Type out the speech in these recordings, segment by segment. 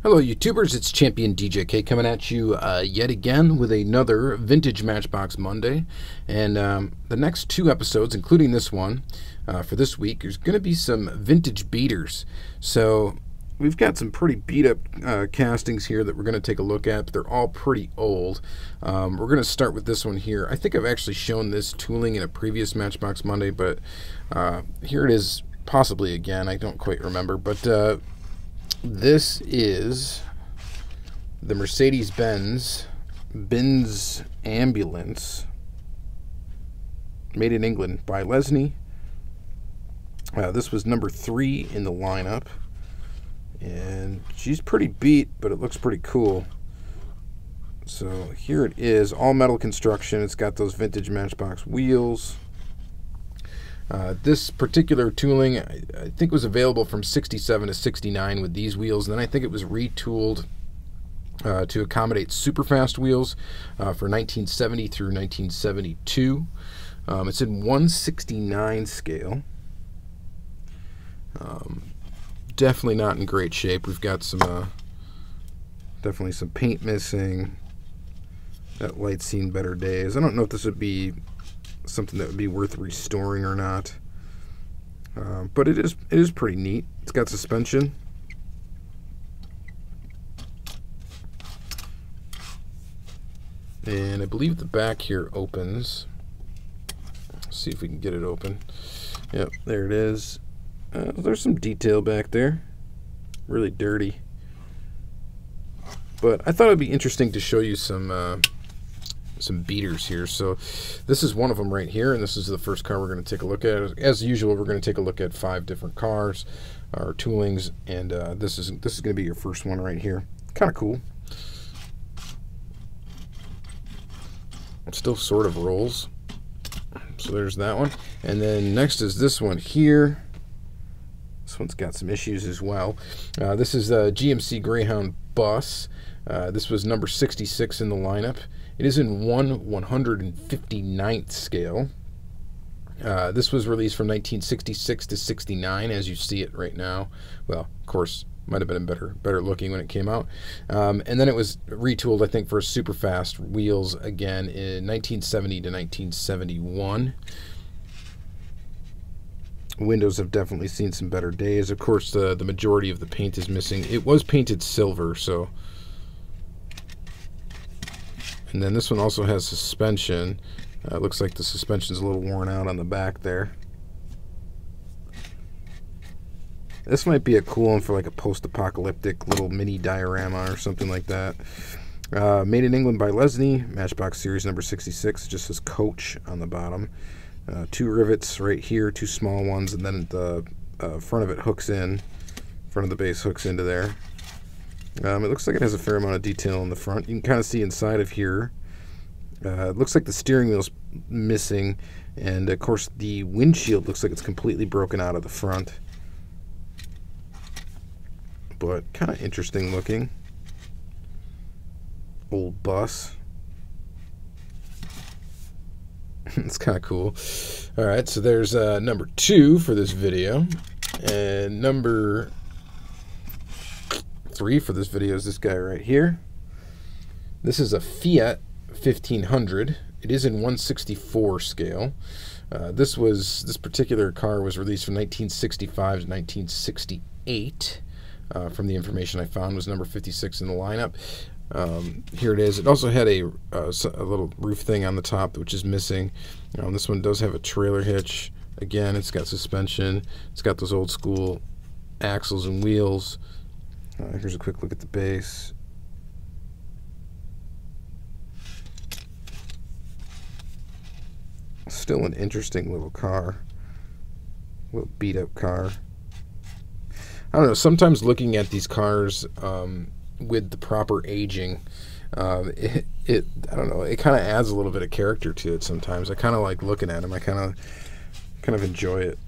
Hello YouTubers, it's Championdjk coming at you yet again with another Vintage Matchbox Monday. And the next two episodes, including this one for this week, there's going to be some vintage beaters. So we've got some pretty beat up castings here that we're going to take a look at, but they're all pretty old. We're going to start with this one here. I think I've actually shown this tooling in a previous Matchbox Monday, but here it is possibly again. I don't quite remember, but this is the Mercedes-Benz ambulance, made in England by Lesney. This was number 3 in the lineup, and she's pretty beat, but it looks pretty cool. So here it is, all metal construction. It's got those vintage Matchbox wheels. This particular tooling, I think, was available from 67 to 69 with these wheels. And then I think it was retooled to accommodate super fast wheels for 1970 through 1972. It's in 169 scale. Definitely not in great shape. We've got some definitely some paint missing. That light's seen better days. I don't know if this would be something that would be worth restoring or not, but it is pretty neat. It's got suspension, and I believe the back here opens. Let's see if we can get it open. Yep, there it is. There's some detail back there, really dirty, but I thought it'd be interesting to show you some beaters here. So this is one of them right here, and this is the first car we're going to take a look at. As usual, we're going to take a look at 5 different cars or toolings, and this is going to be your first one right here. Kind of cool. It still sort of rolls. So there's that one, and then next is this one here. This one's got some issues as well. This is a GMC Greyhound bus. This was number 66 in the lineup. It is in 1/159th scale. This was released from 1966 to 69, as you see it right now. Well, of course, might have been better looking when it came out. And then it was retooled, I think, for super fast wheels again in 1970 to 1971. Windows have definitely seen some better days. Of course, the majority of the paint is missing. It was painted silver, so. And then this one also has suspension. It looks like the suspension's a little worn out on the back there. This might be a cool one for like a post-apocalyptic little mini diorama or something like that. Made in England by Lesney, Matchbox series number 66. It just says Coach on the bottom. 2 rivets right here, 2 small ones, and then the front of it hooks in. Front of the base hooks into there. It looks like it has a fair amount of detail in the front. You can kind of see inside of here. It looks like the steering wheel's missing, and of course the windshield looks like it's completely broken out of the front. But kind of interesting looking. Old bus. It's kind of cool. Alright, so there's number 2 for this video. And number 3 for this video is this guy right here. This is a Fiat 1500. It is in 1/64 scale. This particular car was released from 1965 to 1968. From the information I found, was number 56 in the lineup. Here it is. It also had a little roof thing on the top, which is missing. This one does have a trailer hitch. Again, it's got suspension. It's got those old school axles and wheels. Here's a quick look at the base. Still an interesting little car. Little beat up car. I don't know, sometimes looking at these cars with the proper aging, I don't know, it kind of adds a little bit of character to it sometimes. I kind of like looking at them. I kind of enjoy it.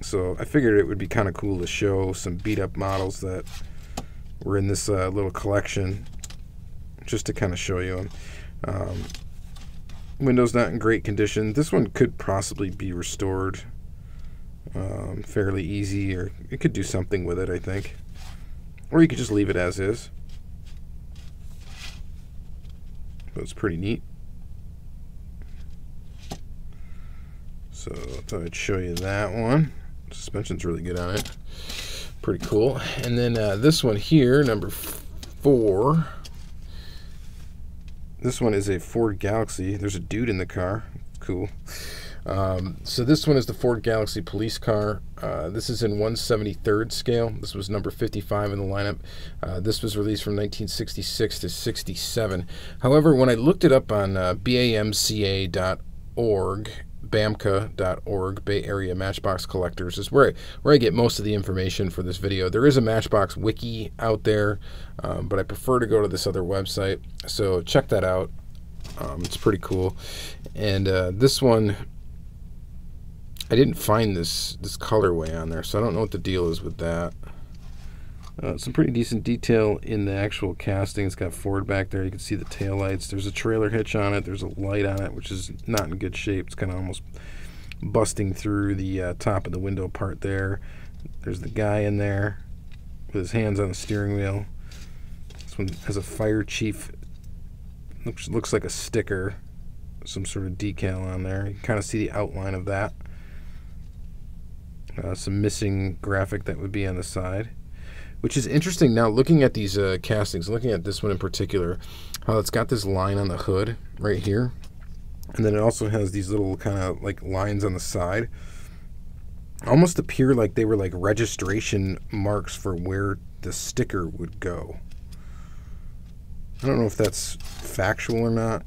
So I figured it would be kind of cool to show some beat up models that were in this little collection, just to kind of show you them. Windows not in great condition. This one could possibly be restored fairly easy, or it could do something with it, I think. or you could just leave it as is. But it's pretty neat. So I thought I'd show you that one. Suspension's really good on it. Pretty cool. And then this one here, number 4. This one is a Ford Galaxie. There's a dude in the car. Cool. So this one is the Ford Galaxie police car. This is in 1/73rd scale. This was number 55 in the lineup. This was released from 1966 to 67. However, when I looked it up on BAMCA.org, BAMCA.org, Bay Area Matchbox Collectors, is where I get most of the information for this video. There is a Matchbox wiki out there, but I prefer to go to this other website, so check that out. It's pretty cool. And this one, I didn't find this colorway on there, so I don't know what the deal is with that. Some pretty decent detail in the actual casting. It's got Ford back there. You can see the taillights. There's a trailer hitch on it. There's a light on it, which is not in good shape. It's kind of almost busting through the top of the window part there. There's the guy in there with his hands on the steering wheel. This one has a fire chief. Looks like a sticker, some sort of decal on there. You can kind of see the outline of that. Some missing graphic that would be on the side, which is interesting. Now looking at these castings, looking at this one in particular, how it's got this line on the hood right here, and then it also has these little kind of like lines on the side, almost appear like they were like registration marks for where the sticker would go. I don't know if that's factual or not,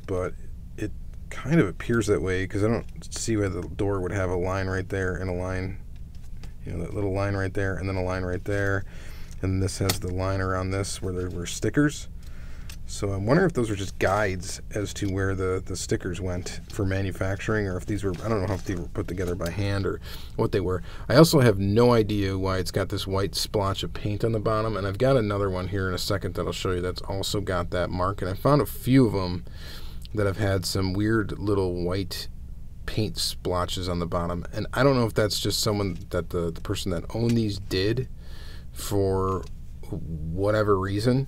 but it kind of appears that way, because I don't see why the door would have a line right there and a line, you know, that little line right there and then a line right there, and this has the line around this where there were stickers. So I'm wondering if those are just guides as to where the stickers went for manufacturing, or if these were, I don't know if they were put together by hand or what they were. I also have no idea why it's got this white splotch of paint on the bottom, and I've got another one here in a second that I'll show you that's also got that mark, and I found a few of them that have had some weird little white paint splotches on the bottom, and I don't know if that's just someone that the person that owned these did for whatever reason.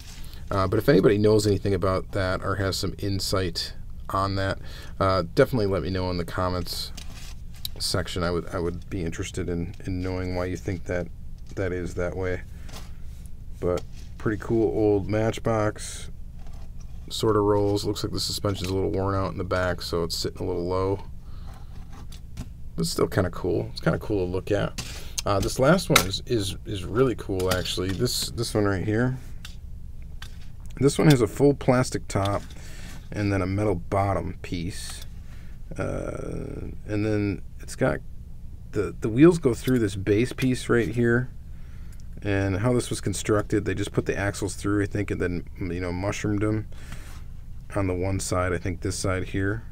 But if anybody knows anything about that or has some insight on that, definitely let me know in the comments section. I would be interested in knowing why you think that is that way. But pretty cool old Matchbox. Sort of rolls. Looks like the suspension's a little worn out in the back, so it's sitting a little low. But still kind of cool. It's kind of cool to look at. This last one is really cool, actually. This one right here. This one has a full plastic top and then a metal bottom piece, and then it's got the wheels go through this base piece right here. And how this was constructed, they just put the axles through, I think, and then, you know, mushroomed them on the one side, I think this side here,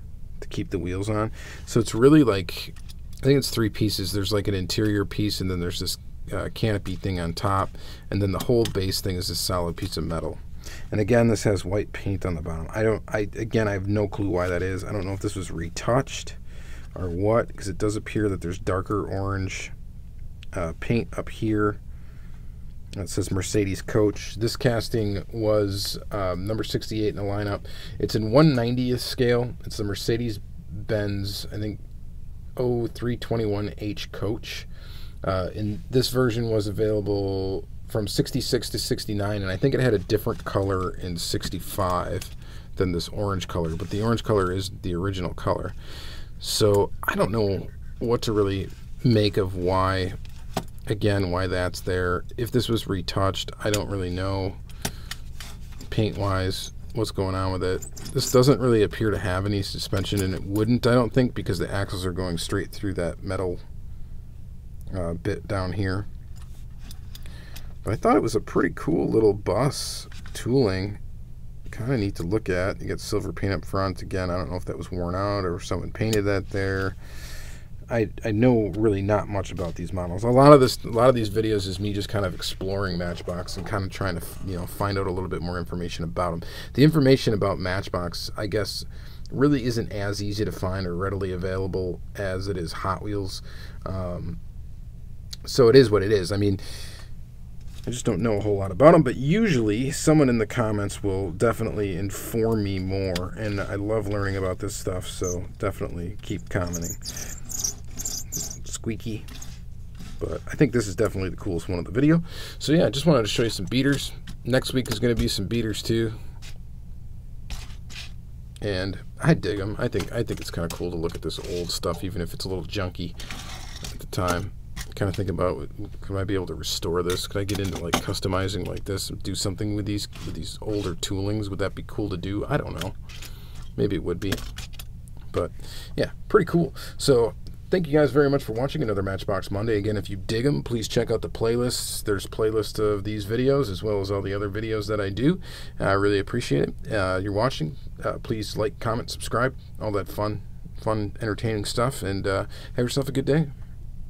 to keep the wheels on. So it's really like, I think it's 3 pieces. There's like an interior piece, and then there's this canopy thing on top, and then the whole base thing is this solid piece of metal. And again, this has white paint on the bottom. I have no clue why that is. I don't know if this was retouched or what, because it does appear that there's darker orange paint up here. It says Mercedes Coach. This casting was number 68 in the lineup. It's in 1/90th scale. It's the Mercedes-Benz, I think, 0321H Coach. And this version was available from 66 to 69, and I think it had a different color in 65 than this orange color, but the orange color is the original color. So I don't know what to really make of why that's there. If this was retouched, I don't really know paint wise what's going on with it. This doesn't really appear to have any suspension, and it wouldn't, I don't think, because the axles are going straight through that metal bit down here. But I thought it was a pretty cool little bus tooling. Kind of neat to look at. You got silver paint up front. Again, I don't know if that was worn out or someone painted that there. I know really not much about these models. A lot of these videos is me just kind of exploring Matchbox and kind of trying to, you know, find out a little bit more information about them. The information about Matchbox, I guess, really isn't as easy to find or readily available as it is Hot Wheels. So it is what it is. I mean, I just don't know a whole lot about them, but usually someone in the comments will definitely inform me more, and I love learning about this stuff, so definitely keep commenting. Squeaky. But I think this is definitely the coolest one of the video. So yeah, I just wanted to show you some beaters. Next week is going to be some beaters too. And I dig them. I think it's kind of cool to look at this old stuff, even if it's a little junky at the time. Kind of think about, could I be able to restore this? Could I get into like customizing like this and do something with these older toolings? Would that be cool to do? I don't know. Maybe it would be. But yeah, pretty cool. So thank you guys very much for watching another Matchbox Monday. Again, if you dig them, please check out the playlists. There's playlists of these videos as well as all the other videos that I do. I really appreciate it. You're watching. Please like, comment, subscribe, all that fun, entertaining stuff, and have yourself a good day.